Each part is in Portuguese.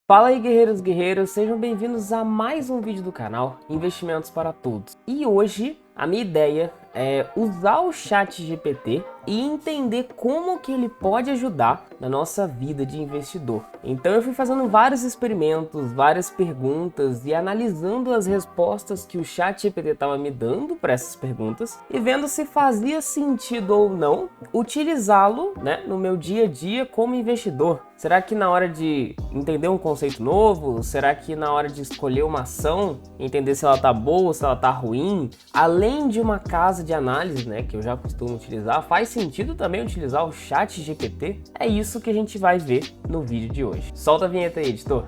Fala aí, guerreiros e guerreiras, sejam bem-vindos a mais um vídeo do canal Investimentos para Todos. E hoje a minha ideia é usar o ChatGPT e entender como que ele pode ajudar na nossa vida de investidor. Então eu fui fazendo vários experimentos, várias perguntas e analisando as respostas que o ChatGPT estava me dando para essas perguntas e vendo se fazia sentido ou não utilizá-lo, no meu dia a dia como investidor. Será que na hora de entender um conceito novo, será que na hora de escolher uma ação, entender se ela tá boa, se ela tá ruim, além de uma casa de análise, que eu já costumo utilizar, faz sentido também utilizar o ChatGPT? É isso que a gente vai ver no vídeo de hoje. Solta a vinheta aí, editor.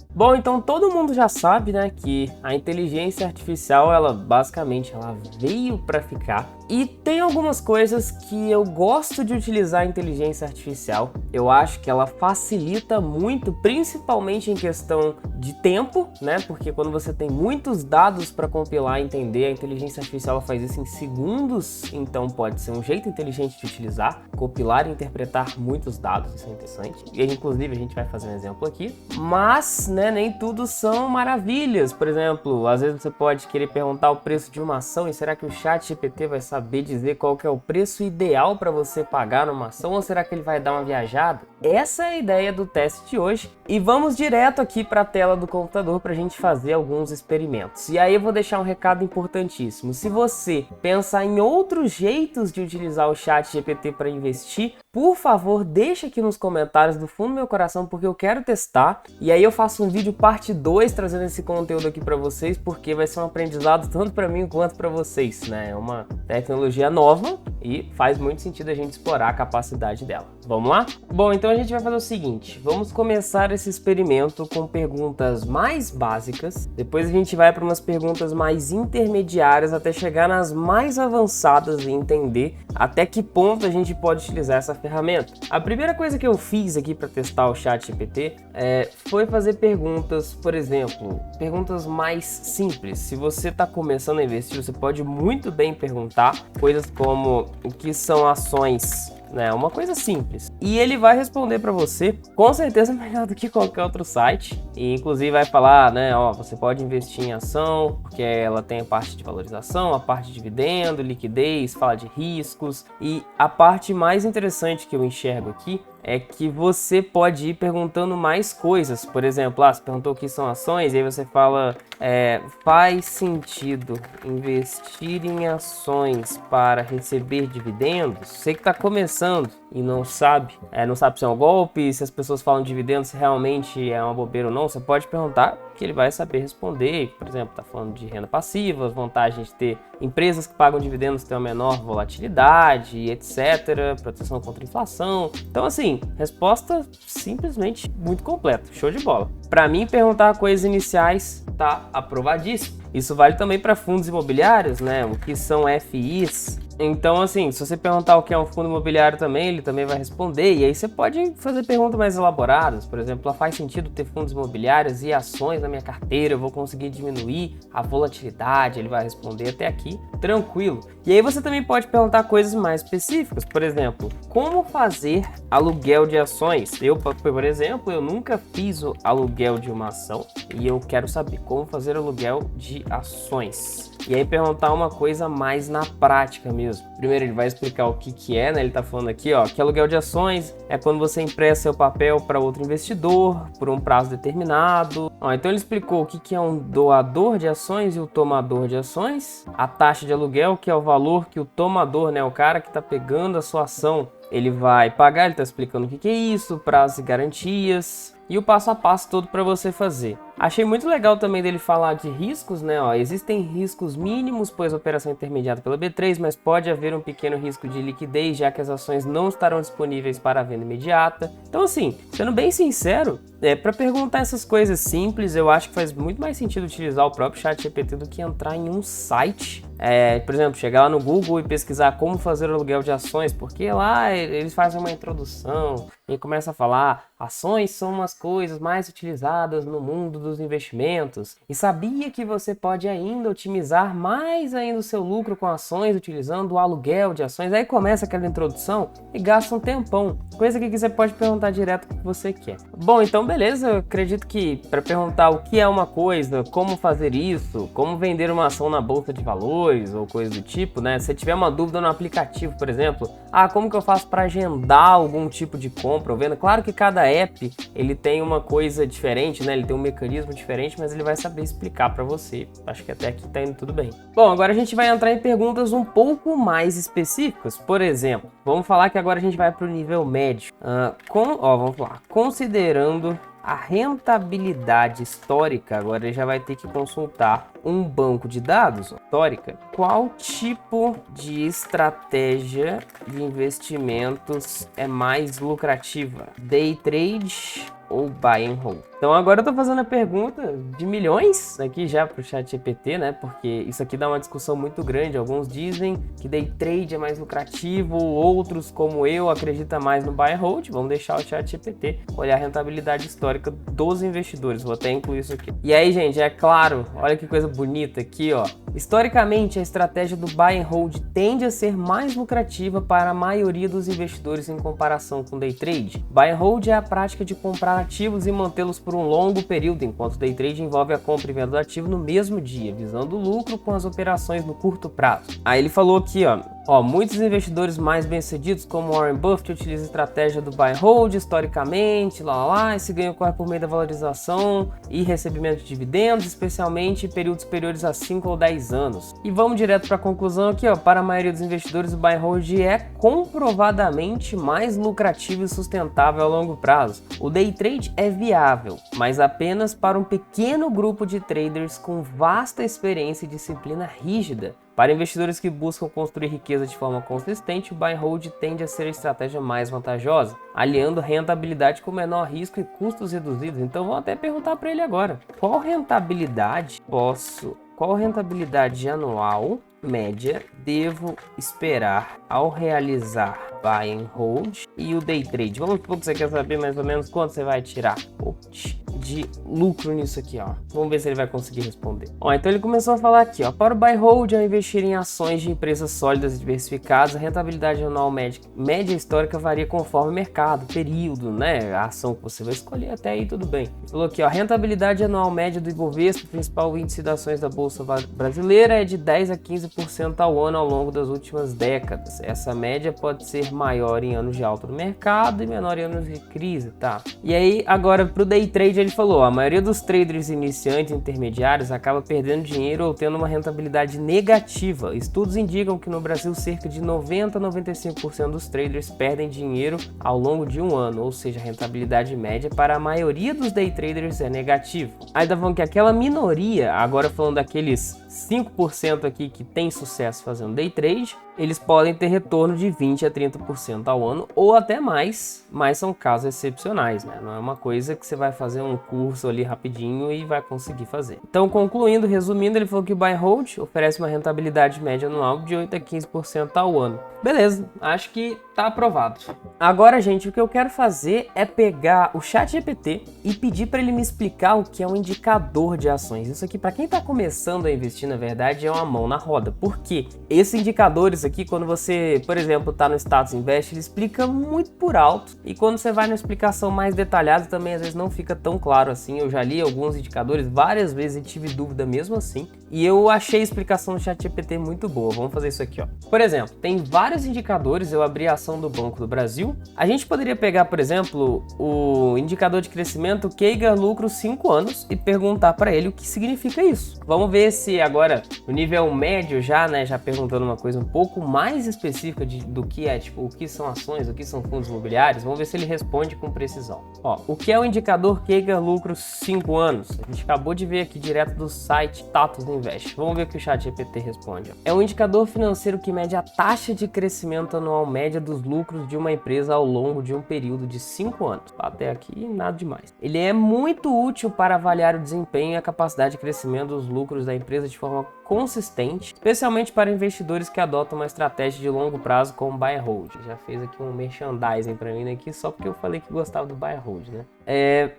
Bom, então todo mundo já sabe, que a inteligência artificial, ela veio para ficar. E tem algumas coisas que eu gosto de utilizar a inteligência artificial. Eu acho que ela facilita muito, principalmente em questão de tempo, Porque quando você tem muitos dados para compilar e entender, a inteligência artificial ela faz isso em segundos, então pode ser um jeito inteligente de utilizar, compilar e interpretar muitos dados, isso é interessante. E inclusive a gente vai fazer um exemplo aqui. Mas, nem tudo são maravilhas. Por exemplo, às vezes você pode querer perguntar o preço de uma ação e será que o ChatGPT vai saber dizer qual que é o preço ideal para você pagar numa ação, ou será que ele vai dar uma viajada? Essa é a ideia do teste de hoje e vamos direto aqui para a tela do computador para a gente fazer alguns experimentos. E aí eu vou deixar um recado importantíssimo: se você pensar em outros jeitos de utilizar o ChatGPT para investir, por favor, deixa aqui nos comentários do fundo do meu coração, porque eu quero testar. E aí eu faço um vídeo parte 2 trazendo esse conteúdo aqui para vocês, porque vai ser um aprendizado tanto para mim quanto para vocês, É uma tecnologia nova e faz muito sentido a gente explorar a capacidade dela. Vamos lá? Bom, então a gente vai fazer o seguinte: vamos começar esse experimento com perguntas mais básicas, depois a gente vai para umas perguntas mais intermediárias até chegar nas mais avançadas e entender até que ponto a gente pode utilizar essa ferramenta. A primeira coisa que eu fiz aqui para testar o ChatGPT foi fazer perguntas, por exemplo, perguntas mais simples. Se você está começando a investir, você pode muito bem perguntar coisas como o que são ações, uma coisa simples. E ele vai responder para você, com certeza melhor do que qualquer outro site. E inclusive vai falar, você pode investir em ação, porque ela tem a parte de valorização, a parte de dividendo, liquidez, fala de riscos. E a parte mais interessante que eu enxergo aqui é que você pode ir perguntando mais coisas. Por exemplo, você perguntou o que são ações, e aí você fala, faz sentido investir em ações para receber dividendos? Você que está começando e não sabe se é um golpe, se as pessoas falam de dividendos, se realmente é uma bobeira ou não, você pode perguntar que ele vai saber responder. Por exemplo, está falando de renda passiva, as vantagens de ter empresas que pagam dividendos têm uma menor volatilidade, etc., proteção contra a inflação. Então, assim, resposta simplesmente muito completa, show de bola. Para mim, perguntar coisas iniciais tá aprovadíssimo. Isso vale também para fundos imobiliários, o que são FIs. Então, assim, se você perguntar o que é um fundo imobiliário também, ele também vai responder. E aí você pode fazer perguntas mais elaboradas. Por exemplo, faz sentido ter fundos imobiliários e ações na minha carteira? Eu vou conseguir diminuir a volatilidade? Ele vai responder até aqui, tranquilo. E aí você também pode perguntar coisas mais específicas. Por exemplo, como fazer aluguel de ações? Eu, por exemplo, eu nunca fiz o aluguel de uma ação e eu quero saber como fazer aluguel de ações. E aí perguntar uma coisa mais na prática mesmo. Primeiro ele vai explicar o que é, Ele tá falando aqui, que aluguel de ações é quando você empresta seu papel para outro investidor por um prazo determinado. Então ele explicou o que é um doador de ações e o tomador de ações. A taxa de aluguel, que é o valor que o tomador, o cara que tá pegando a sua ação, ele vai pagar. Ele tá explicando o que é isso, prazos e garantias. E o passo a passo todo para você fazer. Achei muito legal também dele falar de riscos, Existem riscos mínimos, pois a operação é intermediada pela B3, mas pode haver um pequeno risco de liquidez, já que as ações não estarão disponíveis para a venda imediata. Então, assim, sendo bem sincero, para perguntar essas coisas simples, eu acho que faz muito mais sentido utilizar o próprio ChatGPT do que entrar em um site Por exemplo, chegar lá no Google e pesquisar como fazer o aluguel de ações, porque lá eles fazem uma introdução e começa a falar: ações são umas coisas mais utilizadas no mundo dos investimentos. E sabia que você pode ainda otimizar mais ainda o seu lucro com ações utilizando o aluguel de ações? Aí começa aquela introdução e gasta um tempão. Coisa que você pode perguntar direto o que você quer. Bom, então beleza, eu acredito que para perguntar o que é uma coisa, como fazer isso, como vender uma ação na bolsa de valores ou coisa do tipo, né? Se tiver uma dúvida no aplicativo, por exemplo, como que eu faço para agendar algum tipo de compra ou venda? Claro que cada app ele tem uma coisa diferente, né? Ele tem um mecanismo diferente, mas ele vai saber explicar para você. Acho que até aqui tá indo tudo bem. Bom, agora a gente vai entrar em perguntas um pouco mais específicas. Por exemplo, vamos falar que agora a gente vai para o nível médio. Vamos lá. Considerando a rentabilidade histórica, agora ele já vai ter que consultar um banco de dados histórica. Qual tipo de estratégia de investimentos é mais lucrativa? Day trade ou buy and hold? Então agora eu tô fazendo a pergunta de milhões aqui já pro ChatGPT, né? Porque isso aqui dá uma discussão muito grande. Alguns dizem que day trade é mais lucrativo, outros, como eu, acreditam mais no buy and hold. Vamos deixar o ChatGPT olhar a rentabilidade histórica dos investidores. Vou até incluir isso aqui. E aí, gente, é claro, olha que coisa bonita aqui, ó. Historicamente, a estratégia do buy and hold tende a ser mais lucrativa para a maioria dos investidores em comparação com day trade. Buy and hold é a prática de comprar ativos e mantê-los por um longo período, enquanto day trade envolve a compra e venda do ativo no mesmo dia, visando o lucro com as operações no curto prazo. Aí ele falou aqui, ó, muitos investidores mais bem-sucedidos, como Warren Buffett, utilizam a estratégia do buy and hold historicamente, esse ganho ocorre por meio da valorização e recebimento de dividendos, especialmente em períodos superiores a 5 ou 10 anos. E vamos direto para a conclusão aqui, ó, para a maioria dos investidores, o buy and hold é comprovadamente mais lucrativo e sustentável a longo prazo. O day trade é viável, mas apenas para um pequeno grupo de traders com vasta experiência e disciplina rígida. Para investidores que buscam construir riqueza de forma consistente, o buy and hold tende a ser a estratégia mais vantajosa, aliando rentabilidade com menor risco e custos reduzidos. Então vou até perguntar para ele agora: qual rentabilidade anual média devo esperar ao realizar buy and hold e o day trade? Vamos supor que você quer saber mais ou menos quanto você vai tirar de lucro nisso aqui, ó. Vamos ver se ele vai conseguir responder. Então ele começou a falar aqui, ó: para o buy and hold, ao investir em ações de empresas sólidas e diversificadas, a rentabilidade anual média histórica varia conforme o mercado, período, né? A ação que você vai escolher, até aí tudo bem. Ele falou aqui, ó: a rentabilidade anual média do Ibovespa, principal índice de ações da Bolsa Brasileira, é de 10 a 15% ao ano ao longo das últimas décadas. Essa média pode ser maior em anos de alta no mercado e menor em anos de crise, tá? E aí, agora pro day trade, ele falou: a maioria dos traders iniciantes e intermediários acaba perdendo dinheiro ou tendo uma rentabilidade negativa. Estudos indicam que no Brasil cerca de 90 a 95% dos traders perdem dinheiro ao longo de um ano, ou seja, a rentabilidade média para a maioria dos day traders é negativa. Aí tá falando que aquela minoria, agora falando daqueles 5% aqui que tem sucesso fazendo day trade, eles podem ter retorno de 20 a 30% ao ano ou até mais, mas são casos excepcionais, né? Não é uma coisa que você vai fazer um curso ali rapidinho e vai conseguir fazer. Então, concluindo, resumindo, ele falou que o buy and hold oferece uma rentabilidade média anual de 8 a 15% ao ano. Beleza, acho que tá aprovado. Agora, gente, o que eu quero fazer é pegar o ChatGPT e pedir para ele me explicar o que é um indicador de ações. Isso aqui, para quem tá começando a investir, na verdade, é uma mão na roda. Por quê? Esses indicadores aqui, quando você, por exemplo, tá no Status Invest, ele explica muito por alto. E quando você vai numa explicação mais detalhada, também às vezes não fica tão claro assim. Eu já li alguns indicadores várias vezes e tive dúvida mesmo assim. E eu achei a explicação do ChatGPT muito boa. Vamos fazer isso aqui, ó. Por exemplo, tem vários indicadores. Eu abri a ação do Banco do Brasil. A gente poderia pegar, por exemplo, o indicador de crescimento CAGR lucro 5 anos e perguntar para ele o que significa isso. Vamos ver se agora, no nível médio já, né, já perguntando uma coisa um pouco mais específica do que é, tipo, o que são ações, o que são fundos imobiliários. Vamos ver se ele responde com precisão. Ó, o que é o indicador CAGR lucro 5 anos? A gente acabou de ver aqui direto do site Status Invest. Vamos ver o que o ChatGPT responde. É um indicador financeiro que mede a taxa de crescimento anual média dos lucros de uma empresa ao longo de um período de 5 anos. Até aqui, nada demais. Ele é muito útil para avaliar o desempenho e a capacidade de crescimento dos lucros da empresa de forma consistente, especialmente para investidores que adotam uma estratégia de longo prazo como buy and hold. Já fez aqui um merchandising para mim aqui só porque eu falei que gostava do buy and hold, né?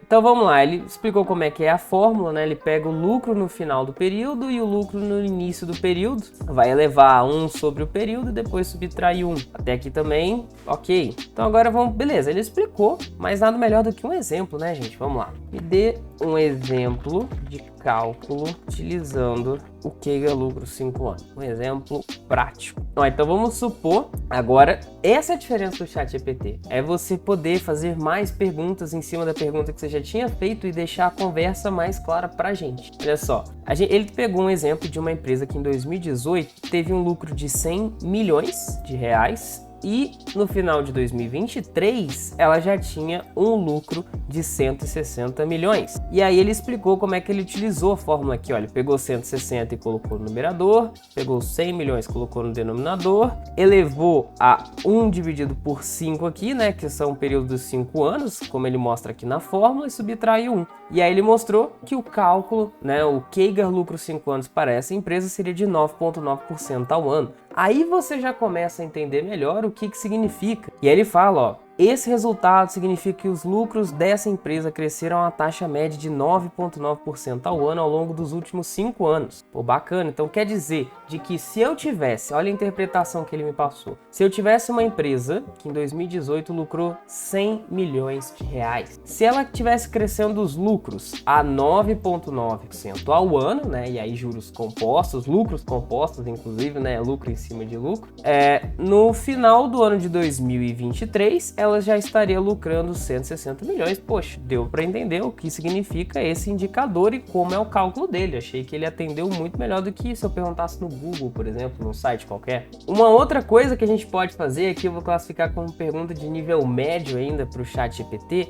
Então vamos lá, ele explicou como é que é a fórmula, né? Ele pega o lucro no final do período e o lucro no início do período, vai elevar 1 sobre o período e depois subtrair 1. Até aqui também, ok. Então agora vamos, beleza, ele explicou, mas nada melhor do que um exemplo, né, gente? Vamos lá. Me dê um exemplo de cálculo utilizando o Keiger lucro 5 anos. Um exemplo prático. Então vamos supor, agora, essa é a diferença do ChatGPT. É você poder fazer mais perguntas em cima da pergunta que você já tinha feito e deixar a conversa mais clara pra gente. Olha só, ele pegou um exemplo de uma empresa que em 2018 teve um lucro de 100 milhões de reais e no final de 2023 ela já tinha um lucro de 160 milhões. E aí ele explicou como é que ele utilizou a fórmula aqui, olha, pegou 160 e colocou no numerador, pegou 100 milhões e colocou no denominador, elevou a 1 dividido por 5 aqui, né, que são um período de 5 anos, como ele mostra aqui na fórmula, e subtraiu 1. E aí ele mostrou que o cálculo, né, o Keiger lucro 5 anos para essa empresa seria de 9,9% ao ano. Aí você já começa a entender melhor o que significa. E aí ele fala, ó, esse resultado significa que os lucros dessa empresa cresceram a taxa média de 9,9% ao ano ao longo dos últimos 5 anos. Pô, bacana. Então quer dizer de que se eu tivesse, olha a interpretação que ele me passou, se eu tivesse uma empresa que em 2018 lucrou 100 milhões de reais, se ela tivesse crescendo os lucros a 9,9% ao ano, né, e aí juros compostos, lucros compostos, inclusive, né, lucro em cima de lucro, no final do ano de 2023, ela já estaria lucrando 160 milhões. Poxa, deu para entender o que significa esse indicador e como é o cálculo dele. Achei que ele atendeu muito melhor do que se eu perguntasse no Google, por exemplo, num site qualquer. Uma outra coisa que a gente pode fazer aqui, eu vou classificar como pergunta de nível médio ainda para o ChatGPT,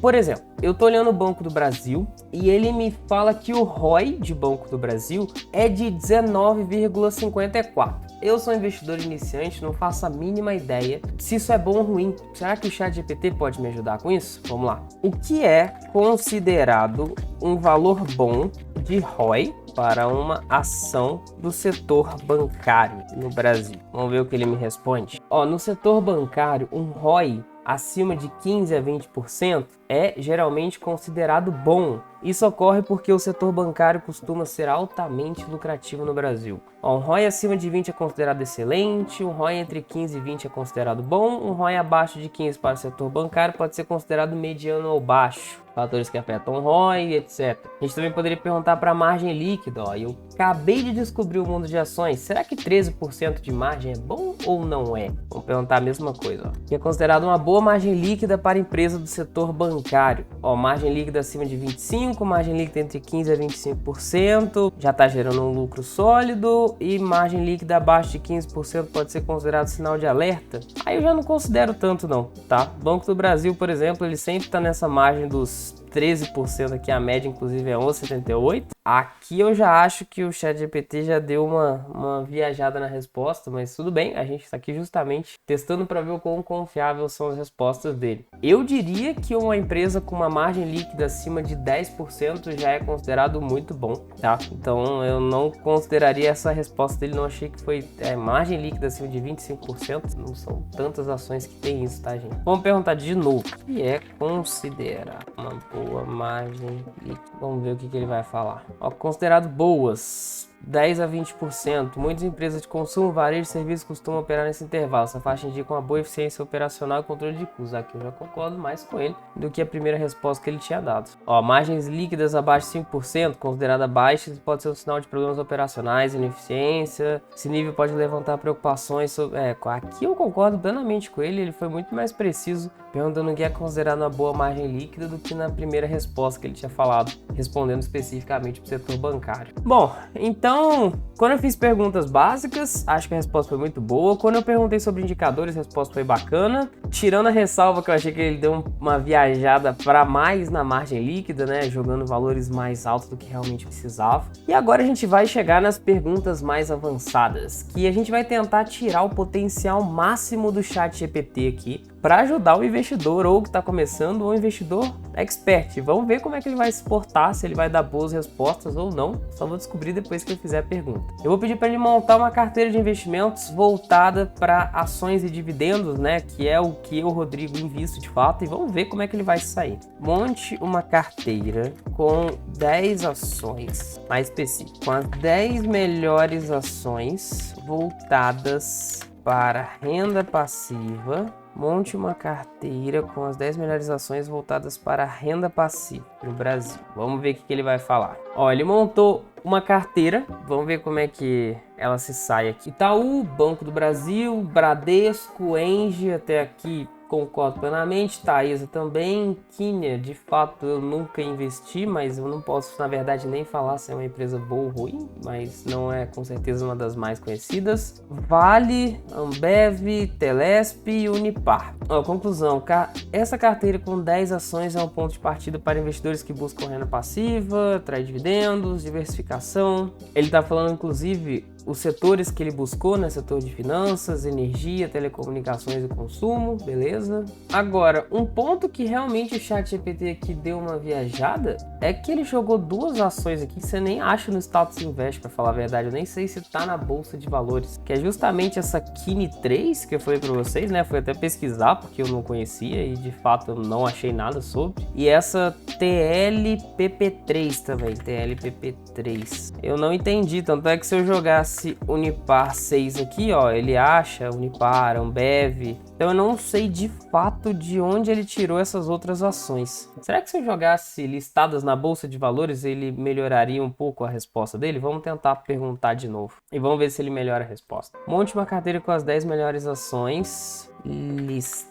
por exemplo, eu tô olhando o Banco do Brasil e ele me fala que o ROI de Banco do Brasil é de 19,54. Eu sou investidor iniciante, não faço a mínima ideia se isso é bom ou ruim. Será que o ChatGPT pode me ajudar com isso? Vamos lá. O que é considerado um valor bom de ROI para uma ação do setor bancário no Brasil? Vamos ver o que ele me responde. No setor bancário, um ROI acima de 15 a 20% é geralmente considerado bom. Isso ocorre porque o setor bancário costuma ser altamente lucrativo no Brasil. Um ROI acima de 20 é considerado excelente, um ROI entre 15 e 20 é considerado bom, um ROI abaixo de 15 para o setor bancário pode ser considerado mediano ou baixo. Fatores que afetam o ROI, etc. A gente também poderia perguntar para a margem líquida. Eu acabei de descobrir o mundo de ações. Será que 13% de margem é bom ou não é? Vamos perguntar a mesma coisa. Que é considerado uma boa margem líquida para empresa do setor bancário. Margem líquida acima de 25%, margem líquida entre 15% a 25%, já está gerando um lucro sólido, e margem líquida abaixo de 15% pode ser considerado sinal de alerta. Aí eu já não considero tanto não, tá? Banco do Brasil, por exemplo, ele sempre está nessa margem dos 13%, aqui a média inclusive é 11,78. Aqui eu já acho que o ChatGPT já deu uma viajada na resposta, mas tudo bem, a gente está aqui justamente testando para ver o quão confiáveis são as respostas dele. Eu diria que uma empresa com uma margem líquida acima de 10% já é considerado muito bom, tá? Então eu não consideraria essa resposta dele, não achei que foi margem líquida acima de 25%, não são tantas ações que tem isso, tá, gente? Vamos perguntar de novo, o que é considerar uma boa margem líquida? Vamos ver o que ele vai falar. Considerado boas, 10 a 20%. Muitas empresas de consumo, varejo e serviços costumam operar nesse intervalo. Essa faixa indica uma boa eficiência operacional e controle de custos. Aqui eu já concordo mais com ele do que a primeira resposta que ele tinha dado. Margens líquidas abaixo de 5%, considerada baixa, pode ser um sinal de problemas operacionais, ineficiência. Esse nível pode levantar preocupações sobre... Aqui eu concordo plenamente com ele. Ele foi muito mais preciso perguntando o que é considerado uma boa margem líquida do que na primeira resposta que ele tinha falado, respondendo especificamente para o setor bancário. Bom, então, quando eu fiz perguntas básicas, acho que a resposta foi muito boa. Quando eu perguntei sobre indicadores, a resposta foi bacana. Tirando a ressalva que eu achei que ele deu uma viajada para mais na margem líquida, né? Jogando valores mais altos do que realmente precisava. E agora a gente vai chegar nas perguntas mais avançadas, que a gente vai tentar tirar o potencial máximo do ChatGPT aqui para ajudar o investidor ou que está começando ou o investidor expert. Vamos ver como é que ele vai se portar, se ele vai dar boas respostas ou não. Só vou descobrir depois que eu fizer a pergunta. Eu vou pedir para ele montar uma carteira de investimentos voltada para ações e dividendos, né? Que é o que eu, Rodrigo, invisto de fato. E vamos ver como é que ele vai sair. Monte uma carteira com 10 ações, mais específico, com as 10 melhores ações voltadas para renda passiva. Monte uma carteira com as 10 melhores ações voltadas para renda passiva no Brasil. Vamos ver o que ele vai falar. Ó, ele montou uma carteira. Vamos ver como é que ela se sai aqui. Itaú, Banco do Brasil, Bradesco, Engie, até aqui concordo plenamente. Taesa também. Quínia, de fato, eu nunca investi, mas eu não posso, na verdade, nem falar se é uma empresa boa ou ruim, mas não é com certeza uma das mais conhecidas. Vale, Ambev, Telesp e Unipar. Ó, conclusão, essa carteira com 10 ações é um ponto de partida para investidores que buscam renda passiva, atrair dividendos, diversificação. Ele está falando, inclusive, os setores que ele buscou, né? Setor de finanças, energia, telecomunicações e consumo, beleza? Agora, um ponto que realmente o ChatGPT aqui deu uma viajada é que ele jogou duas ações aqui que você nem acha no Status Invest, para falar a verdade. Eu nem sei se tá na Bolsa de Valores, que é justamente essa Kine 3 que eu falei para vocês, né? Fui até pesquisar porque eu não conhecia e de fato eu não achei nada sobre. E essa TLPP3 também, TLPP3. Eu não entendi, tanto é que se eu jogasse Unipar 6 aqui, ó, ele acha Unipar, Ambev. Então eu não sei de fato de onde ele tirou essas outras ações. Será que se eu jogasse listadas na Bolsa de Valores, ele melhoraria um pouco a resposta dele? Vamos tentar perguntar de novo. E vamos ver se ele melhora a resposta. Monte uma carteira com as 10 melhores ações listadas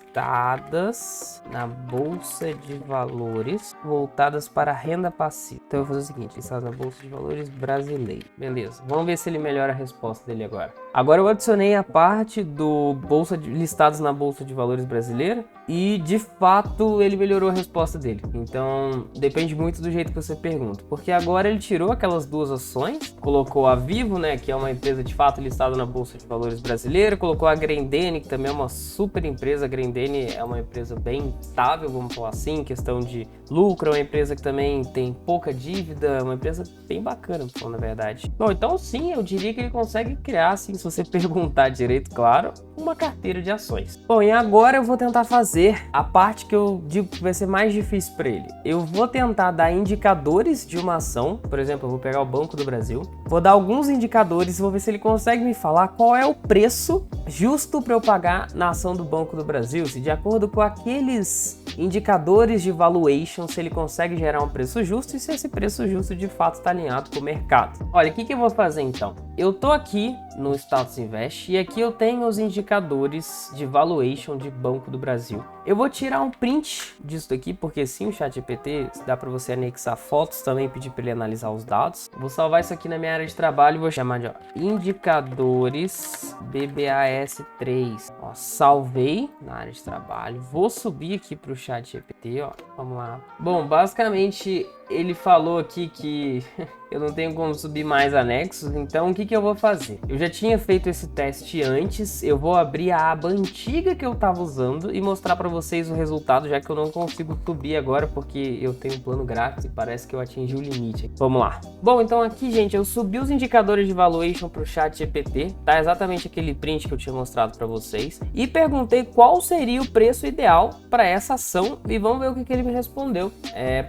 na Bolsa de Valores voltadas para renda passiva. Então eu vou fazer o seguinte, listadas na Bolsa de Valores brasileira. Beleza, vamos ver se ele melhora a resposta dele agora. Agora eu adicionei a parte do listados na Bolsa de Valores brasileira e de fato ele melhorou a resposta dele. Então depende muito do jeito que você pergunta, porque agora ele tirou aquelas duas ações, colocou a Vivo, né, que é uma empresa de fato listada na Bolsa de Valores brasileira, colocou a Grendene, que também é uma super empresa. A Grendene é uma empresa bem estável, vamos falar assim, em questão de lucro, é uma empresa que também tem pouca dívida, é uma empresa bem bacana, na verdade. Bom, então sim, eu diria que ele consegue criar, assim, se você perguntar direito, claro, uma carteira de ações. Bom, e agora eu vou tentar fazer a parte que eu digo que vai ser mais difícil para ele. Eu vou tentar dar indicadores de uma ação, por exemplo, eu vou pegar o Banco do Brasil, vou dar alguns indicadores e vou ver se ele consegue me falar qual é o preço justo para eu pagar na ação do Banco do Brasil, se de acordo com aqueles indicadores de valuation, se ele consegue gerar um preço justo e se esse preço justo de fato está alinhado com o mercado. Olha, o que eu vou fazer então? Eu tô aqui no Status Invest e aqui eu tenho os indicadores de valuation de Banco do Brasil. Eu vou tirar um print disso daqui, porque sim, o ChatGPT dá para você anexar fotos, também pedir para ele analisar os dados. Vou salvar isso aqui na minha área de trabalho e vou chamar de indicadores BBAS3. Ó, salvei na área de trabalho. Vou subir aqui para o ChatGPT, ó. Vamos lá. Bom, basicamente ele falou aqui que eu não tenho como subir mais anexos, então o que eu vou fazer? Eu já tinha feito esse teste antes, eu vou abrir a aba antiga que eu estava usando e mostrar para vocês o resultado, já que eu não consigo subir agora porque eu tenho um plano grátis e parece que eu atingi o limite. Vamos lá. Bom, então aqui, gente, eu subi os indicadores de valuation para o ChatGPT, tá exatamente aquele print que eu tinha mostrado para vocês, e perguntei qual seria o preço ideal para essa ação e vamos ver o que ele me respondeu.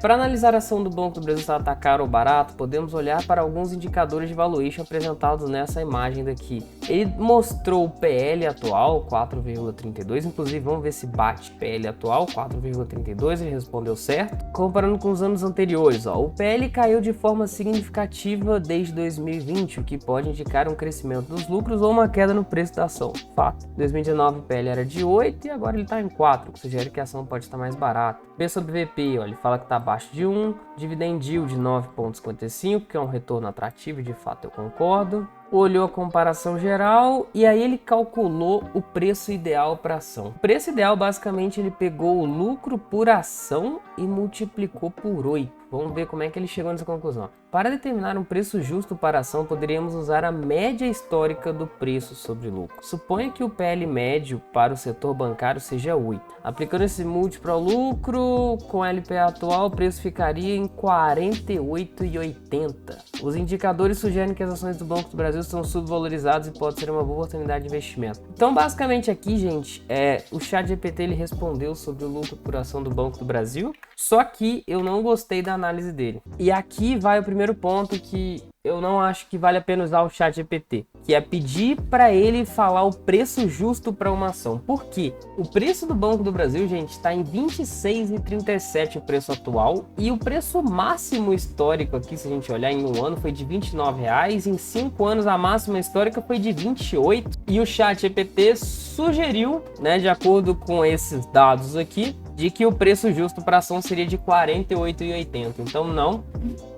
Para analisar a ação do Banco do Brasil, se ela está caro ou barato, podemos olhar para alguns indicadores de valuation apresentados nessa imagem daqui. Ele mostrou o PL atual, 4,32, inclusive vamos ver se bate PL atual, 4,32, ele respondeu certo. Comparando com os anos anteriores, ó, o PL caiu de forma significativa desde 2020, o que pode indicar um crescimento dos lucros ou uma queda no preço da ação. Fato. Em 2019 o PL era de 8 e agora ele está em 4, o que sugere que a ação pode estar mais barata. P sobre VP, ó, ele fala que está abaixo de 1, dividend yield de 9,55, que é um retorno atrativo, de fato eu concordo. olhou a comparação geral e aí ele calculou o preço ideal para ação. O preço ideal, basicamente, ele pegou o lucro por ação e multiplicou por 8. Vamos ver como é que ele chegou nessa conclusão. Para determinar um preço justo para a ação, poderíamos usar a média histórica do preço sobre lucro. Suponha que o PL médio para o setor bancário seja 8. Aplicando esse múltiplo ao lucro, com a LPA atual, o preço ficaria em 48,80. Os indicadores sugerem que as ações do Banco do Brasil estão subvalorizadas e pode ser uma boa oportunidade de investimento. Então, basicamente aqui, gente, o ChatGPT ele respondeu sobre o lucro por ação do Banco do Brasil, só que eu não gostei da análise dele. E aqui vai o primeiro ponto que eu não acho que vale a pena usar o ChatGPT, que é pedir para ele falar o preço justo para uma ação. Por quê? O preço do Banco do Brasil, gente, está em R$ 26,37 o preço atual, e o preço máximo histórico aqui, se a gente olhar em um ano, foi de R$ 29,00, em 5 anos a máxima histórica foi de 28, e o ChatGPT sugeriu, né, de acordo com esses dados aqui, de que o preço justo para ação seria de R$ 48,80. Então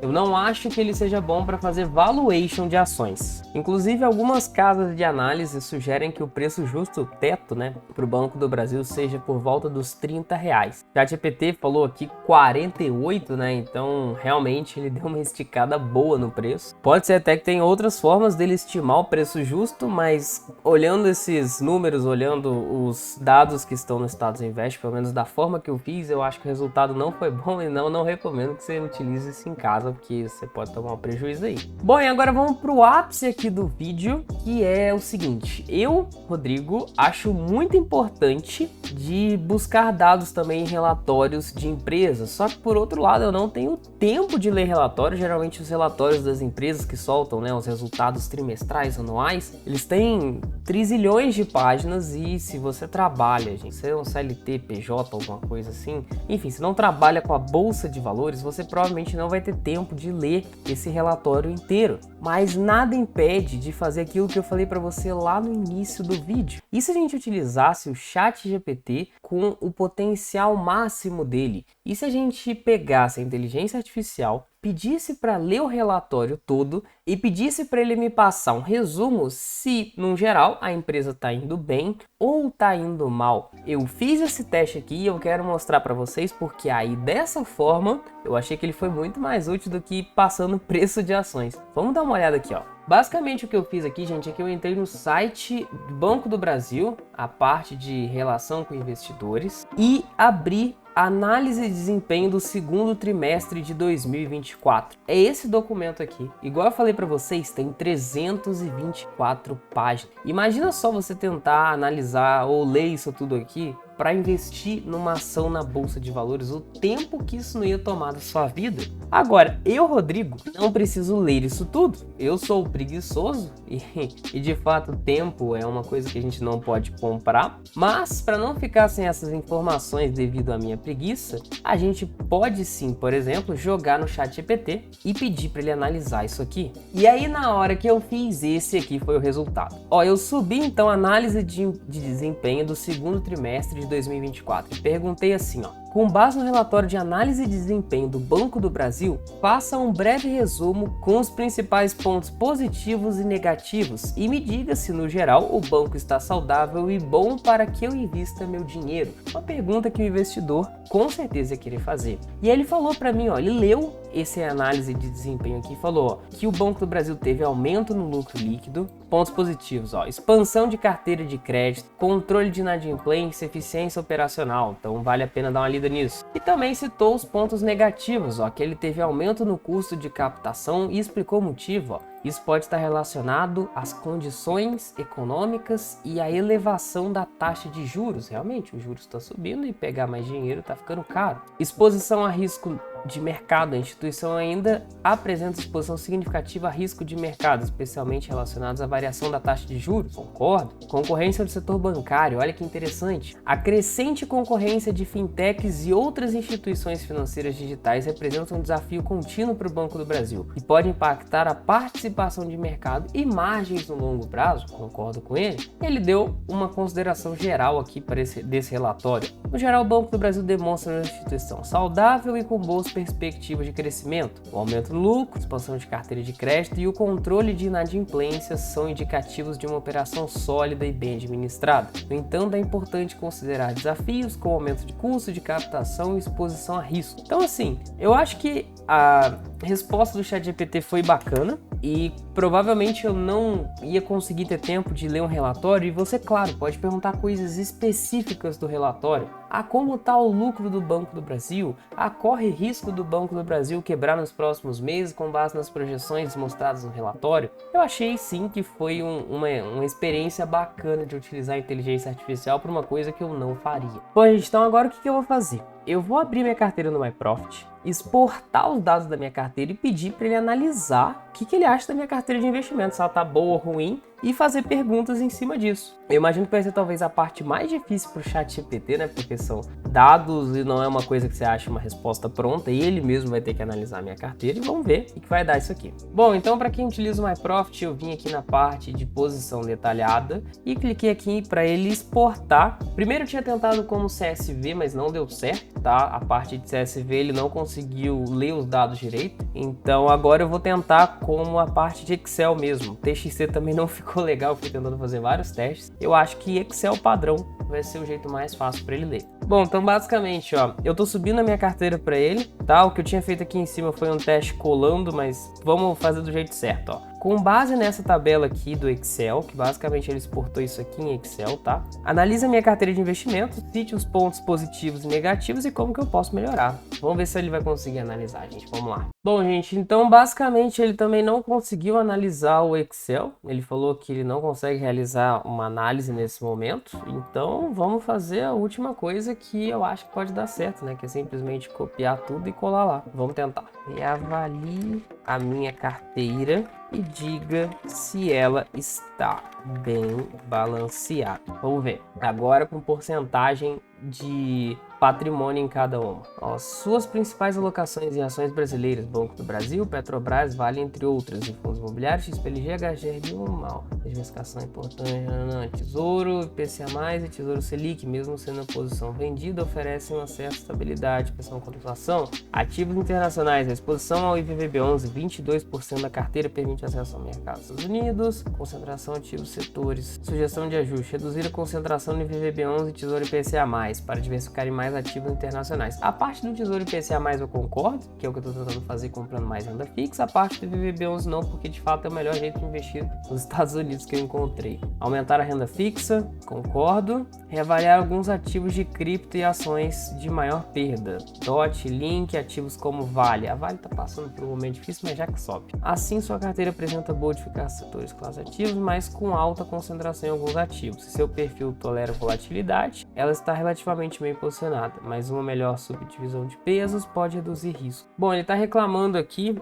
eu não acho que ele seja bom para fazer valuation de ações. Inclusive, algumas casas de análise sugerem que o preço justo, teto, né, para o Banco do Brasil seja por volta dos R$ 30,00. O ChatGPT falou aqui 48, né? Então realmente ele deu uma esticada boa no preço. Pode ser até que tem outras formas dele estimar o preço justo, mas olhando esses números, olhando os dados que estão no Status Invest, pelo menos da forma que eu fiz, eu acho que o resultado não foi bom e não recomendo que você utilize isso em casa, porque você pode tomar um prejuízo aí. Bom, e agora vamos pro ápice aqui do vídeo, que é o seguinte: eu, Rodrigo, acho muito importante de buscar dados também em relatórios de empresas, só que por outro lado eu não tenho tempo de ler relatórios. Geralmente os relatórios das empresas que soltam, né, os resultados trimestrais, anuais, eles têm trilhões de páginas, e se você trabalha, gente, você é um CLT, PJ, alguma coisa assim, enfim, se não trabalha com a bolsa de valores, você provavelmente não vai ter tempo de ler esse relatório inteiro. Mas nada impede de fazer aquilo que eu falei para você lá no início do vídeo. E se a gente utilizasse o ChatGPT com o potencial máximo dele? E se a gente pegasse a inteligência artificial, pedisse para ler o relatório todo e pedisse para ele me passar um resumo se, no geral, a empresa está indo bem ou está indo mal? Eu fiz esse teste aqui e eu quero mostrar para vocês, porque aí dessa forma eu achei que ele foi muito mais útil do que passando preço de ações. Vamos dar uma olhada aqui, ó. Basicamente o que eu fiz aqui, gente, é que eu entrei no site do Banco do Brasil, a parte de relação com investidores, e abri análise de desempenho do segundo trimestre de 2024. É esse documento aqui. Igual eu falei para vocês, tem 324 páginas. Imagina só você tentar analisar ou ler isso tudo aqui para investir numa ação na bolsa de valores, o tempo que isso não ia tomar da sua vida. Agora, eu, Rodrigo, não preciso ler isso tudo. Eu sou preguiçoso e de fato tempo é uma coisa que a gente não pode comprar. Mas para não ficar sem essas informações devido à minha preguiça, a gente pode sim, por exemplo, jogar no ChatGPT e pedir para ele analisar isso aqui. E aí na hora que eu fiz, esse aqui foi o resultado. Ó, eu subi então a análise de desempenho do segundo trimestre de 2024 e perguntei assim, ó: com base no relatório de análise de desempenho do Banco do Brasil, faça um breve resumo com os principais pontos positivos e negativos e me diga se, no geral, o banco está saudável e bom para que eu invista meu dinheiro. Uma pergunta que o investidor com certeza ia querer fazer. E aí ele falou para mim, ó, ele leu essa análise de desempenho aqui e falou, ó, que o Banco do Brasil teve aumento no lucro líquido. Pontos positivos, ó, expansão de carteira de crédito, controle de inadimplência, eficiência operacional. Então vale a pena dar uma lida nisso. E também citou os pontos negativos, ó, que ele teve aumento no custo de captação e explicou o motivo, ó. Isso pode estar relacionado às condições econômicas e à elevação da taxa de juros. Realmente, o juros está subindo e pegar mais dinheiro está ficando caro. Exposição a risco de mercado. A instituição ainda apresenta exposição significativa a risco de mercado, especialmente relacionados à variação da taxa de juros. Concordo. Concorrência do setor bancário. Olha que interessante. A crescente concorrência de fintechs e outras instituições financeiras digitais representa um desafio contínuo para o Banco do Brasil e pode impactar a participação de mercado e margens no longo prazo. Concordo com ele. Ele deu uma consideração geral aqui para desse relatório. No geral, o Banco do Brasil demonstra uma instituição saudável e com boas perspectivas de crescimento. O aumento do lucro, expansão de carteira de crédito e o controle de inadimplências são indicativos de uma operação sólida e bem administrada. No entanto, é importante considerar desafios como aumento de custo de captação e exposição a risco. Então, assim, eu acho que a resposta do ChatGPT foi bacana e provavelmente eu não ia conseguir ter tempo de ler um relatório e você, claro, pode perguntar coisas específicas do relatório. Como está o lucro do Banco do Brasil? Corre risco do Banco do Brasil quebrar nos próximos meses com base nas projeções mostradas no relatório? Eu achei sim que foi uma experiência bacana de utilizar a inteligência artificial para uma coisa que eu não faria. Bom, gente, então agora o que eu vou fazer? Eu vou abrir minha carteira no MyProfit, exportar os dados da minha carteira e pedir para ele analisar o que ele acha da minha carteira de investimento, se ela está boa ou ruim, e fazer perguntas em cima disso. Eu imagino que vai ser talvez a parte mais difícil para o ChatGPT, né? Porque são dados e não é uma coisa que você acha uma resposta pronta, e ele mesmo vai ter que analisar a minha carteira e vamos ver o que vai dar isso aqui. Bom, então para quem utiliza o MyProfit, eu vim aqui na parte de posição detalhada e cliquei aqui para ele exportar. Primeiro eu tinha tentado como CSV, mas não deu certo, tá? A parte de CSV ele não conseguiu ler os dados direito, então agora eu vou tentar como a parte de Excel mesmo. TXT também não ficou legal, fui tentando fazer vários testes. Eu acho que Excel padrão vai ser o jeito mais fácil para ele ler. Bom, então basicamente, ó, eu tô subindo a minha carteira para ele, tá? O que eu tinha feito aqui em cima foi um teste colando, mas vamos fazer do jeito certo, ó. Com base nessa tabela aqui do Excel, que basicamente ele exportou isso aqui em Excel, tá? Analisa a minha carteira de investimentos, cite os pontos positivos e negativos e como que eu posso melhorar. Vamos ver se ele vai conseguir analisar, gente. Vamos lá. Bom, gente, então basicamente ele também não conseguiu analisar o Excel. Ele falou que ele não consegue realizar uma análise nesse momento. Então vamos fazer a última coisa que eu acho que pode dar certo, né? Que é simplesmente copiar tudo e colar lá. Vamos tentar. E avalie a minha carteira e diga se ela está bem balanceada. Vamos ver. Agora com porcentagem de patrimônio em cada uma. Ó, suas principais alocações em ações brasileiras: Banco do Brasil, Petrobras, Vale, entre outras, em fundos imobiliários, XPLG, HGR normal. Diversificação importante, Tesouro, IPCA+, e Tesouro Selic, mesmo sendo a posição vendida, oferecem uma certa estabilidade, pressão contra a inflação. Ativos internacionais: a exposição ao IVVB11, 22% da carteira permite acesso ao mercado dos Estados Unidos. Concentração ativos setores. Sugestão de ajuste: reduzir a concentração no IVVB11 e Tesouro IPCA+, para diversificar em mais ativos internacionais. A parte do Tesouro IPCA+, eu concordo, que é o que eu estou tentando fazer comprando mais renda fixa. A parte do IVVB11 não, porque de fato é o melhor jeito de investir nos Estados Unidos que eu encontrei. Aumentar a renda fixa, concordo. Reavaliar alguns ativos de cripto e ações de maior perda. DOT, Link, ativos como Vale. A Vale está passando por um momento difícil, mas já que sobe. Assim, sua carteira apresenta boa diversificação de setores classe ativos, mas com alta concentração em alguns ativos. Se seu perfil tolera volatilidade, ela está relativamente bem posicionada, mas uma melhor subdivisão de pesos pode reduzir risco. Bom, ele está reclamando aqui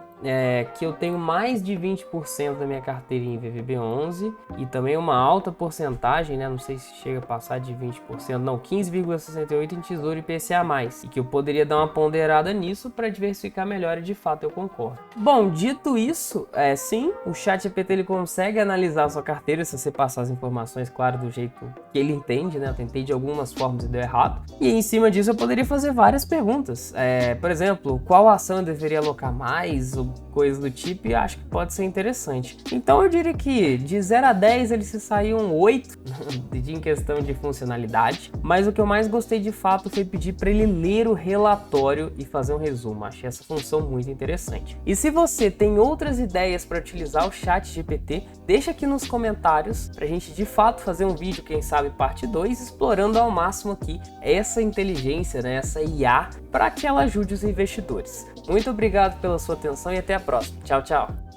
que eu tenho mais de 20% da minha carteira em IVVB11 e também uma alta porcentagem, né? Não sei se chega a passar de 20%, não, 15,68% em Tesouro IPCA+, e que eu poderia dar uma ponderada nisso para diversificar melhor, e de fato eu concordo. Bom, dito isso, sim, o ChatGPT ele consegue analisar a sua carteira se você passar as informações, claro, do jeito que ele entende, né? Eu tentei de algumas formas e deu errado. E em cima disso eu poderia fazer várias perguntas. Por exemplo, qual ação eu deveria alocar mais, ou coisas do tipo, e acho que pode ser interessante. Então eu diria que de 0 a 10 ele se saiu um 8 em questão de funcionalidade, mas o que eu mais gostei de fato foi pedir para ele ler o relatório e fazer um resumo. Achei essa função muito interessante. E se você tem outras ideias para utilizar o ChatGPT, deixa aqui nos comentários pra gente de fato fazer um vídeo, quem sabe parte 2, explorando ao máximo aqui essa inteligência, né, essa IA, para que ela ajude os investidores. Muito obrigado pela sua atenção e até a próxima. Tchau, tchau!